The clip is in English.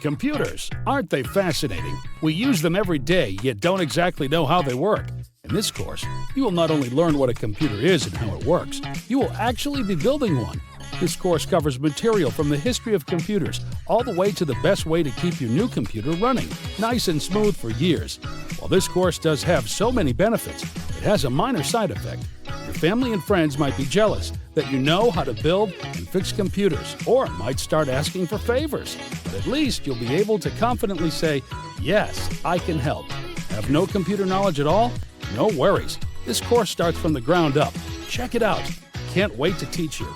Computers, aren't they fascinating? We use them every day, yet don't exactly know how they work. In this course, you will not only learn what a computer is and how it works, you will actually be building one. This course covers material from the history of computers all the way to the best way to keep your new computer running, nice and smooth for years. While this course does have so many benefits, it has a minor side effect. Your family and friends might be jealous that you know how to build and fix computers, or might start asking for favors. But at least you'll be able to confidently say, "Yes, I can help." Have no computer knowledge at all? No worries. This course starts from the ground up. Check it out. Can't wait to teach you.